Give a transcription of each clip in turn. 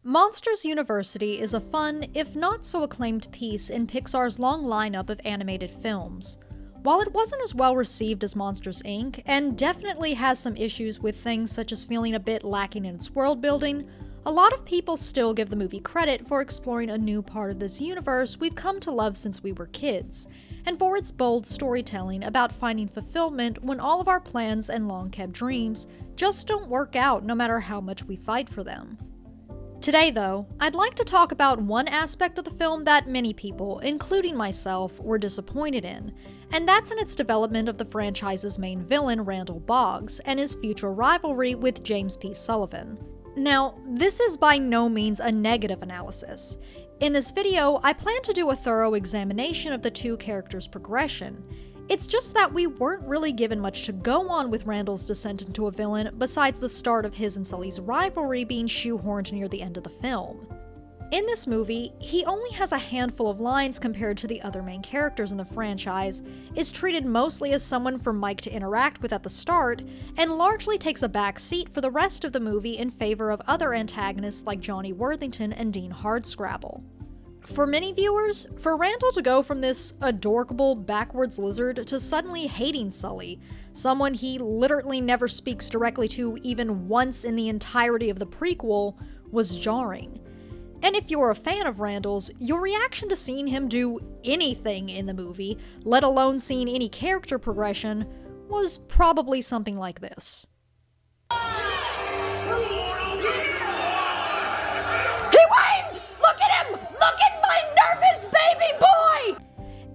Monsters University is a fun, if not so acclaimed piece in Pixar's long lineup of animated films. While it wasn't as well received as Monsters, Inc., and definitely has some issues with things such as feeling a bit lacking in its world building, a lot of people still give the movie credit for exploring a new part of this universe we've come to love since we were kids, and for its bold storytelling about finding fulfillment when all of our plans and long-kept dreams just don't work out no matter how much we fight for them. Today, though, I'd like to talk about one aspect of the film that many people, including myself, were disappointed in, and that's in its development of the franchise's main villain, Randall Boggs, and his future rivalry with James P. Sullivan. Now, this is by no means a negative analysis. In this video, I plan to do a thorough examination of the two characters' progression. It's just that we weren't really given much to go on with Randall's descent into a villain besides the start of his and Sully's rivalry being shoehorned near the end of the film. In this movie, he only has a handful of lines compared to the other main characters in the franchise, is treated mostly as someone for Mike to interact with at the start, and largely takes a back seat for the rest of the movie in favor of other antagonists like Johnny Worthington and Dean Hardscrabble. For many viewers, for Randall to go from this adorable backwards lizard to suddenly hating Sully, someone he literally never speaks directly to even once in the entirety of the prequel, was jarring. And if you're a fan of Randall's, your reaction to seeing him do anything in the movie, let alone seeing any character progression, was probably something like this.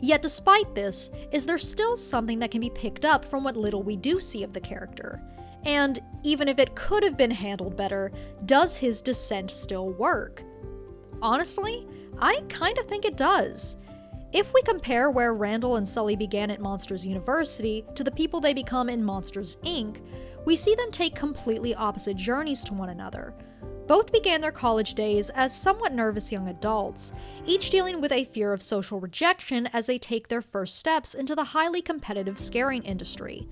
Yet despite this, is there still something that can be picked up from what little we do see of the character? And even if it could have been handled better, does his descent still work? Honestly, I kinda think it does. If we compare where Randall and Sully began at Monsters University to the people they become in Monsters, Inc., we see them take completely opposite journeys to one another. Both began their college days as somewhat nervous young adults, each dealing with a fear of social rejection as they take their first steps into the highly competitive scaring industry.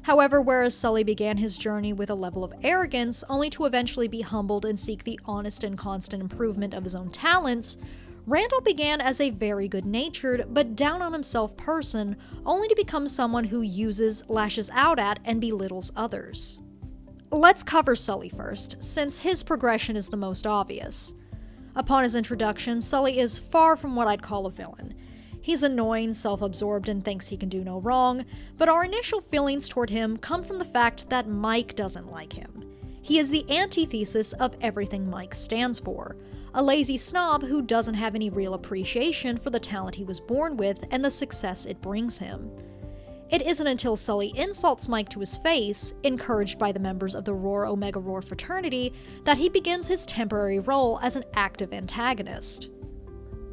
However, whereas Sully began his journey with a level of arrogance only to eventually be humbled and seek the honest and constant improvement of his own talents, Randall began as a very good-natured but down-on-himself person only to become someone who uses, lashes out at, and belittles others. Let's cover Sully first, since his progression is the most obvious. Upon his introduction, Sully is far from what I'd call a villain. He's annoying, self-absorbed, and thinks he can do no wrong, but our initial feelings toward him come from the fact that Mike doesn't like him. He is the antithesis of everything Mike stands for, a lazy snob who doesn't have any real appreciation for the talent he was born with and the success it brings him. It isn't until Sully insults Mike to his face, encouraged by the members of the Roar Omega Roar fraternity, that he begins his temporary role as an active antagonist.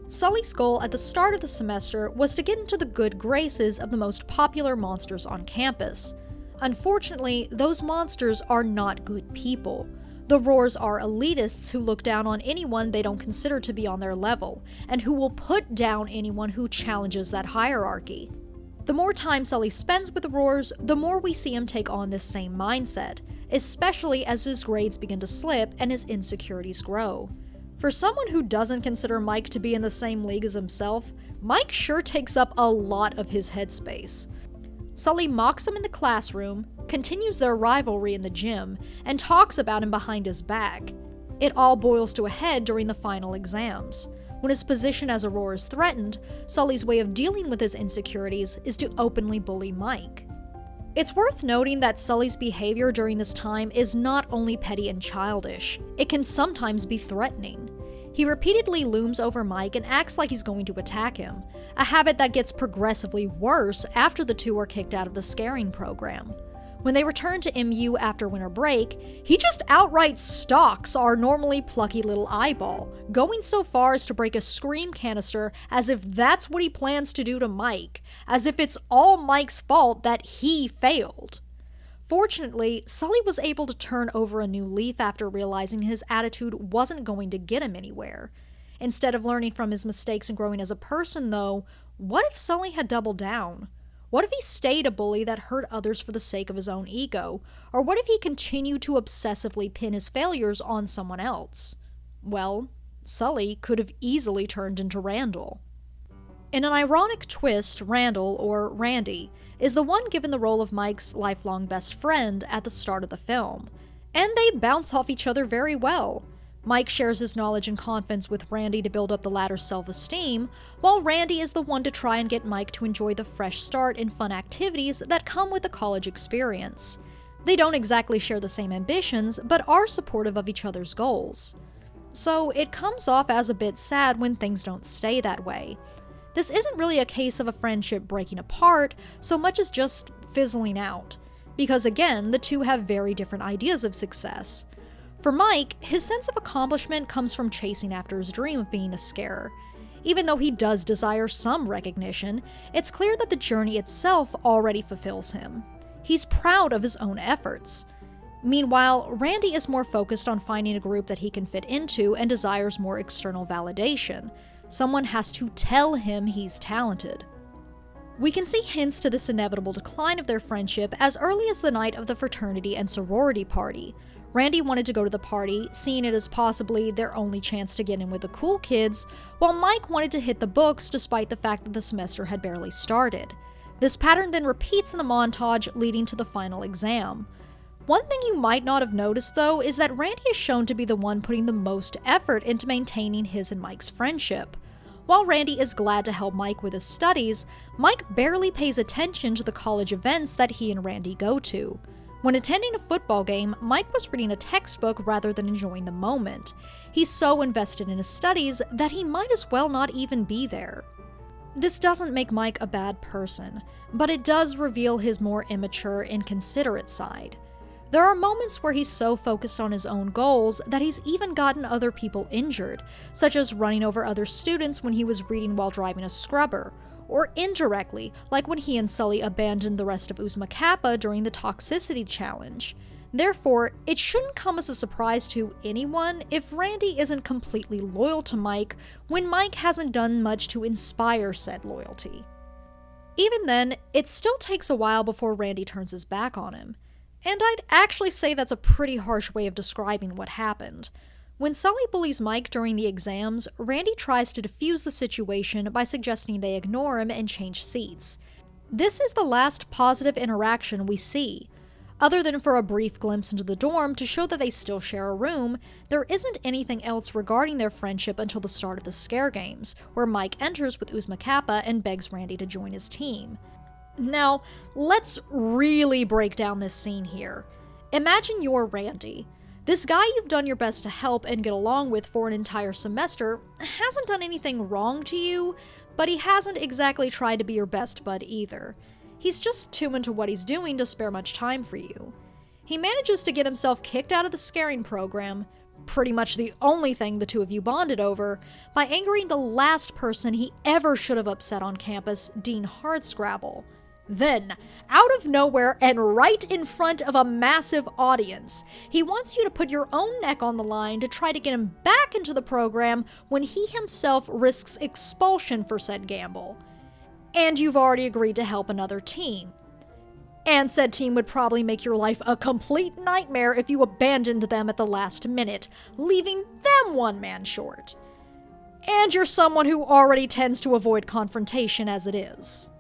Sully's goal at the start of the semester was to get into the good graces of the most popular monsters on campus. Unfortunately, those monsters are not good people. The Roars are elitists who look down on anyone they don't consider to be on their level, and who will put down anyone who challenges that hierarchy. The more time Sully spends with the Roars, the more we see him take on this same mindset, especially as his grades begin to slip and his insecurities grow. For someone who doesn't consider Mike to be in the same league as himself, Mike sure takes up a lot of his headspace. Sully mocks him in the classroom, continues their rivalry in the gym, and talks about him behind his back. It all boils to a head during the final exams. When his position as a Roar is threatened, Sully's way of dealing with his insecurities is to openly bully Mike. It's worth noting that Sully's behavior during this time is not only petty and childish, it can sometimes be threatening. He repeatedly looms over Mike and acts like he's going to attack him, a habit that gets progressively worse after the two are kicked out of the scaring program. When they return to MU after winter break, he just outright stalks our normally plucky little eyeball, going so far as to break a scream canister as if that's what he plans to do to Mike, as if it's all Mike's fault that he failed. Fortunately, Sully was able to turn over a new leaf after realizing his attitude wasn't going to get him anywhere. Instead of learning from his mistakes and growing as a person, though, what if Sully had doubled down? What if he stayed a bully that hurt others for the sake of his own ego? Or what if he continued to obsessively pin his failures on someone else? well, Sully could have easily turned into Randall. In an ironic twist, Randall, or Randy, is the one given the role of Mike's lifelong best friend at the start of the film, and they bounce off each other very well. Mike shares his knowledge and confidence with Randy to build up the latter's self-esteem, while Randy is the one to try and get Mike to enjoy the fresh start and fun activities that come with the college experience. They don't exactly share the same ambitions, but are supportive of each other's goals. So it comes off as a bit sad when things don't stay that way. This isn't really a case of a friendship breaking apart so much as just fizzling out, because again, the two have very different ideas of success. For Mike, his sense of accomplishment comes from chasing after his dream of being a scarer. Even though he does desire some recognition, it's clear that the journey itself already fulfills him. He's proud of his own efforts. Meanwhile, Randy is more focused on finding a group that he can fit into and desires more external validation. Someone has to tell him he's talented. We can see hints to this inevitable decline of their friendship as early as the night of the fraternity and sorority party. Randy wanted to go to the party, seeing it as possibly their only chance to get in with the cool kids, while Mike wanted to hit the books despite the fact that the semester had barely started. This pattern then repeats in the montage leading to the final exam. One thing you might not have noticed, though, is that Randy is shown to be the one putting the most effort into maintaining his and Mike's friendship. While Randy is glad to help Mike with his studies, Mike barely pays attention to the college events that he and Randy go to. When attending a football game, Mike was reading a textbook rather than enjoying the moment. He's so invested in his studies that he might as well not even be there. This doesn't make Mike a bad person, but it does reveal his more immature, inconsiderate side. There are moments where he's so focused on his own goals that he's even gotten other people injured, such as running over other students when he was reading while driving a scrubber, or indirectly, like when he and Sully abandoned the rest of Uzma Kappa during the toxicity challenge. Therefore, it shouldn't come as a surprise to anyone if Randy isn't completely loyal to Mike when Mike hasn't done much to inspire said loyalty. Even then, it still takes a while before Randy turns his back on him. And I'd actually say that's a pretty harsh way of describing what happened. When Sully bullies Mike during the exams, Randy tries to defuse the situation by suggesting they ignore him and change seats. This is the last positive interaction we see. Other than for a brief glimpse into the dorm to show that they still share a room, there isn't anything else regarding their friendship until the start of the scare games, where Mike enters with Uzma Kappa and begs Randy to join his team. Now, let's really break down this scene here. Imagine you're Randy. This guy you've done your best to help and get along with for an entire semester hasn't done anything wrong to you, but he hasn't exactly tried to be your best bud either. He's just too into what he's doing to spare much time for you. He manages to get himself kicked out of the scaring program, pretty much the only thing the two of you bonded over, by angering the last person he ever should have upset on campus, Dean Hardscrabble. Then, out of nowhere and right in front of a massive audience, he wants you to put your own neck on the line to try to get him back into the program when he himself risks expulsion for said gamble. And you've already agreed to help another team. And said team would probably make your life a complete nightmare if you abandoned them at the last minute, leaving them one man short. And you're someone who already tends to avoid confrontation as it is.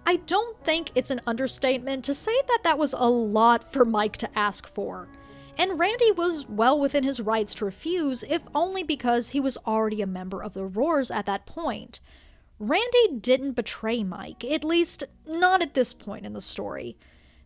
I don't think it's an understatement to say that that was a lot for Mike to ask for. And Randy was well within his rights to refuse, if only because he was already a member of the Roars at that point. Randy didn't betray Mike, at least not at this point in the story.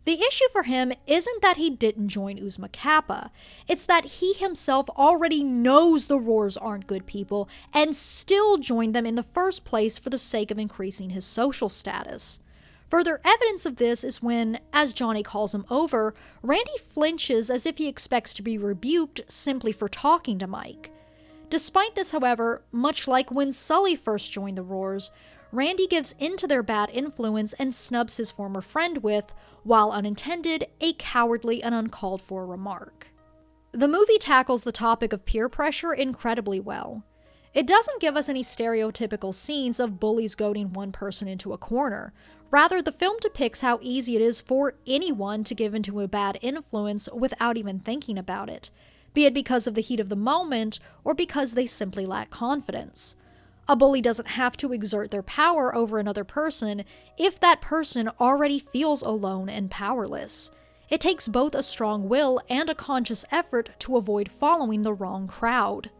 The issue for him isn't that he didn't join Uzma Kappa, it's that he himself already knows the Roars aren't good people and still joined them in the first place for the sake of increasing his social status. Further evidence of this is when, as Johnny calls him over, Randy flinches as if he expects to be rebuked simply for talking to Mike. Despite this, however, much like when Sully first joined the Roars, Randy gives in to their bad influence and snubs his former friend with, while unintended, a cowardly and uncalled for remark. The movie tackles the topic of peer pressure incredibly well. It doesn't give us any stereotypical scenes of bullies goading one person into a corner. Rather, the film depicts how easy it is for anyone to give into a bad influence without even thinking about it. be it because of the heat of the moment or because they simply lack confidence. A bully doesn't have to exert their power over another person if that person already feels alone and powerless. It takes both a strong will and a conscious effort to avoid following the wrong crowd.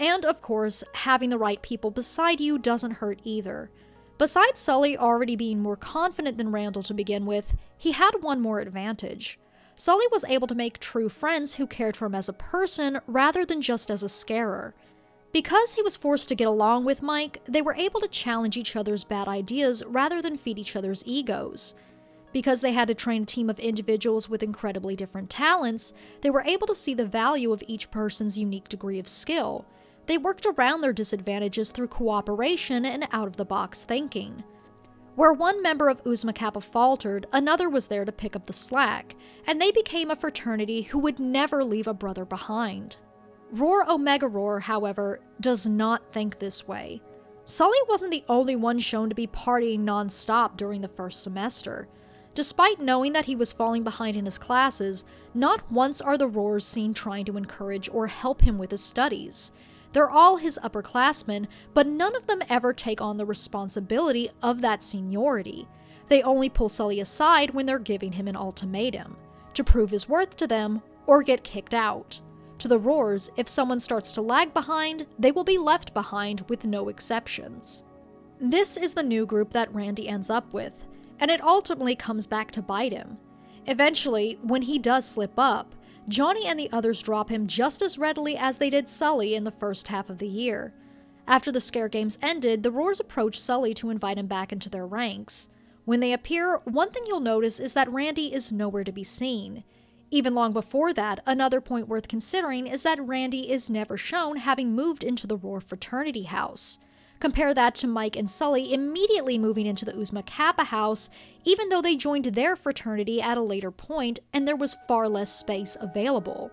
And of course, having the right people beside you doesn't hurt either. Besides Sully already being more confident than Randall to begin with, he had one more advantage. Sully was able to make true friends who cared for him as a person rather than just as a scarer. Because he was forced to get along with Mike, they were able to challenge each other's bad ideas rather than feed each other's egos. Because they had to train a team of individuals with incredibly different talents, they were able to see the value of each person's unique degree of skill. They worked around their disadvantages through cooperation and out-of-the-box thinking. Where one member of Uzma Kappa faltered, another was there to pick up the slack, and they became a fraternity who would never leave a brother behind. Roar Omega Roar, however, does not think this way. Sully wasn't the only one shown to be partying non-stop during the first semester. Despite knowing that he was falling behind in his classes, not once are the Roars seen trying to encourage or help him with his studies. They're all his upperclassmen, but none of them ever take on the responsibility of that seniority. They only pull Sully aside when they're giving him an ultimatum, to prove his worth to them or get kicked out. To the Roars, if someone starts to lag behind, they will be left behind with no exceptions. This is the new group that Randy ends up with, and it ultimately comes back to bite him. Eventually, when he does slip up, Johnny and the others drop him just as readily as they did Sully in the first half of the year. After the scare games ended, the Roars approach Sully to invite him back into their ranks. When they appear, one thing you'll notice is that Randy is nowhere to be seen. Even long before that, another point worth considering is that Randy is never shown having moved into the Roar fraternity house. Compare that to Mike and Sully immediately moving into the Uzma Kappa house, even though they joined their fraternity at a later point and there was far less space available.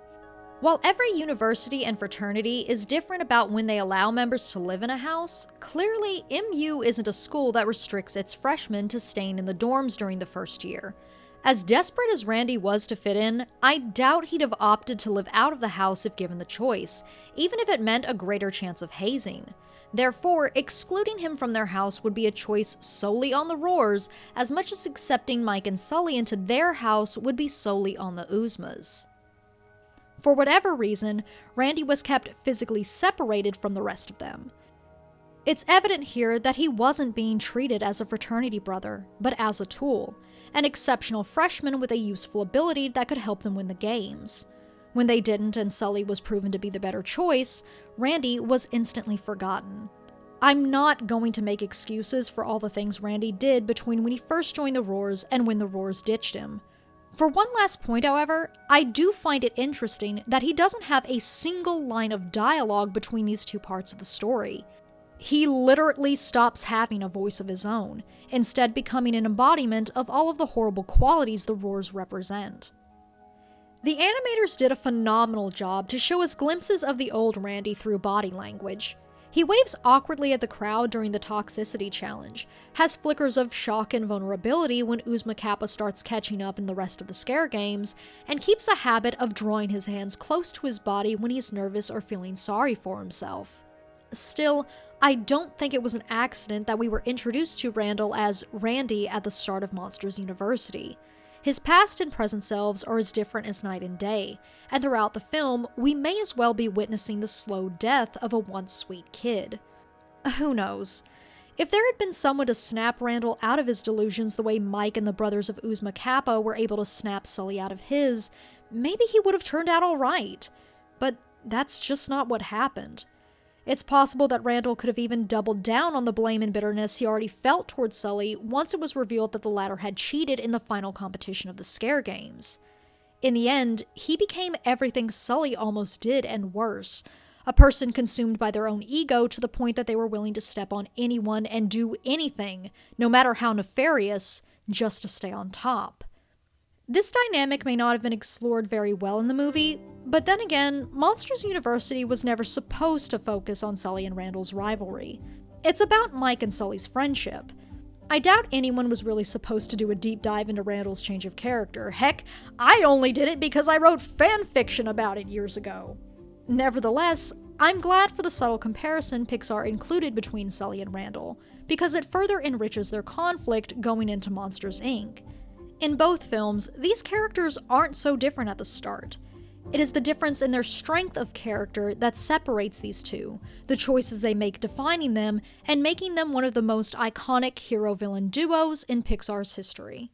While every university and fraternity is different about when they allow members to live in a house, clearly MU isn't a school that restricts its freshmen to staying in the dorms during the first year. As desperate as Randy was to fit in, I doubt he'd have opted to live out of the house if given the choice, even if it meant a greater chance of hazing. Therefore, excluding him from their house would be a choice solely on the Roars, as much as accepting Mike and Sully into their house would be solely on the Uzmas. For whatever reason, Randy was kept physically separated from the rest of them. It's evident here that he wasn't being treated as a fraternity brother, but as a tool, an exceptional freshman with a useful ability that could help them win the games. When they didn't and Sully was proven to be the better choice, Randy was instantly forgotten. I'm not going to make excuses for all the things Randy did between when he first joined the Roars and when the Roars ditched him. For one last point, however, I do find it interesting that he doesn't have a single line of dialogue between these two parts of the story. He literally stops having a voice of his own, instead becoming an embodiment of all of the horrible qualities the Roars represent. The animators did a phenomenal job to show us glimpses of the old Randy through body language. He waves awkwardly at the crowd during the toxicity challenge, has flickers of shock and vulnerability when Uzma Kappa starts catching up in the rest of the scare games, and keeps a habit of drawing his hands close to his body when he's nervous or feeling sorry for himself. Still, I don't think it was an accident that we were introduced to Randall as Randy at the start of Monsters University. His past and present selves are as different as night and day, and throughout the film, we may as well be witnessing the slow death of a once sweet kid. Who knows? If there had been someone to snap Randall out of his delusions the way Mike and the brothers of Uzma Kappa were able to snap Sully out of his, maybe he would have turned out alright. But that's just not what happened. It's possible that Randall could have even doubled down on the blame and bitterness he already felt towards Sully once it was revealed that the latter had cheated in the final competition of the scare games. In the end, he became everything Sully almost did and worse, a person consumed by their own ego to the point that they were willing to step on anyone and do anything, no matter how nefarious, just to stay on top. This dynamic may not have been explored very well in the movie, but then again, Monsters University was never supposed to focus on Sully and Randall's rivalry. It's about Mike and Sully's friendship. I doubt anyone was really supposed to do a deep dive into Randall's change of character. Heck, I only did it because I wrote fanfiction about it years ago. Nevertheless, I'm glad for the subtle comparison Pixar included between Sully and Randall, because it further enriches their conflict going into Monsters, Inc. In both films, these characters aren't so different at the start. It is the difference in their strength of character that separates these two, the choices they make defining them, and making them one of the most iconic hero-villain duos in Pixar's history.